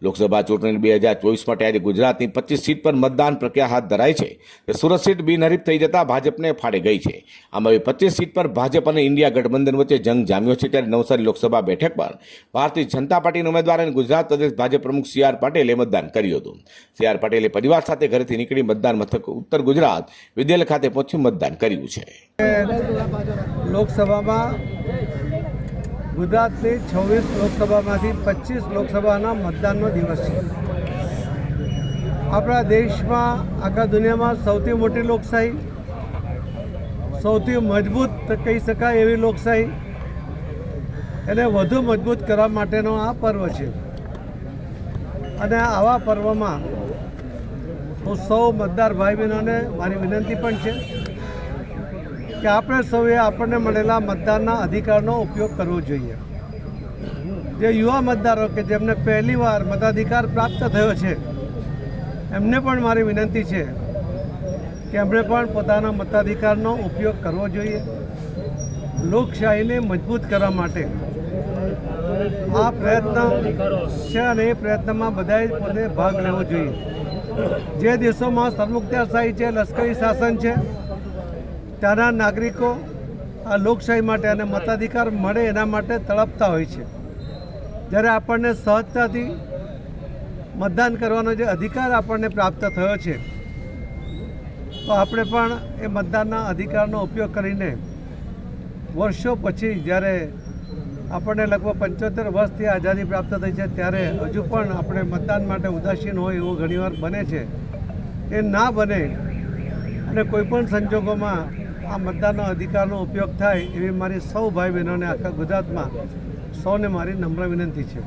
લોકસભા ચૂંટણી 2024 માટે આજે ગુજરાતની 25 સીટ પર મતદાન પ્રક્રિયા હાથ ધરાઈ છે. સુરત સીટ બિનહરીફ થઈ જતા ભાજપને ફાળે ગઈ છે. આમાં 25 સીટ પર ભાજપ અને ઇન્ડિયા ગઠબંધન વચ્ચે જંગ જામ્યો છે. ત્યારે નવસારી લોકસભા બેઠક પર ભારતીય જનતા પાર્ટીના ઉમેદવાર અને ગુજરાત પ્રદેશ ભાજપ પ્રમુખ સી.આર. પાટીલે મતદાન કર્યું હતું. સી.આર. પાટીલે પરિવાર સાથે ઘરેથી નીકળી મતદાન મથક ઉત્તર ગુજરાત વિદ્યાલય ખાતે પહોંચી મતદાન કર્યું છે. લોકસભામાં ગુજરાતની 26 લોકસભામાંથી 25 લોકસભાના મતદાનનો દિવસ છે. આપણા દેશમાં આખા દુનિયામાં સૌથી મોટી લોકશાહી, સૌથી મજબૂત કહી શકાય એવી લોકશાહી, એને વધુ મજબૂત કરવા માટેનો આ પર્વ છે. અને આવા પર્વમાં હું સૌ મતદાર ભાઈ બહેનોને મારી વિનંતી પણ છે કે આપણે સૌએ આપણને મળેલા મતદાનના અધિકારનો ઉપયોગ કરવો જોઈએ. જે યુવા મતદારો કે જેમને પહેલીવાર મતાધિકાર પ્રાપ્ત થયો છે, એમને પણ મારી વિનંતી છે કે એમણે પણ પોતાના મતાધિકારનો ઉપયોગ કરવો જોઈએ. લોકશાહીને મજબૂત કરવા માટે આ પ્રયત્ન છે અને એ પ્રયત્નમાં બધાએ પોતે ભાગ લેવો જોઈએ. જે દેશોમાં સરમુખત્યારશાહી છે, લશ્કરી શાસન છે, ત્યાંના નાગરિકો આ લોકશાહી માટે અને મતાધિકાર મળે એના માટે તડપતા હોય છે. જ્યારે આપણને સહજતાથી મતદાન કરવાનો જે અધિકાર આપણને પ્રાપ્ત થયો છે, તો આપણે પણ એ મતદાનના અધિકારનો ઉપયોગ કરીને વર્ષો પછી જ્યારે આપણને લગભગ 75 વર્ષથી આઝાદી પ્રાપ્ત થઈ છે, ત્યારે હજુ પણ આપણે મતદાન માટે ઉદાસીન હોય એવું ઘણીવાર બને છે. એ ના બને અને કોઈપણ સંજોગોમાં આ મતદાનનો અધિકારનો ઉપયોગ થાય એવી મારી સૌ ભાઈ બહેનોને આખા ગુજરાતમાં સૌને મારી નમ્ર વિનંતી છે.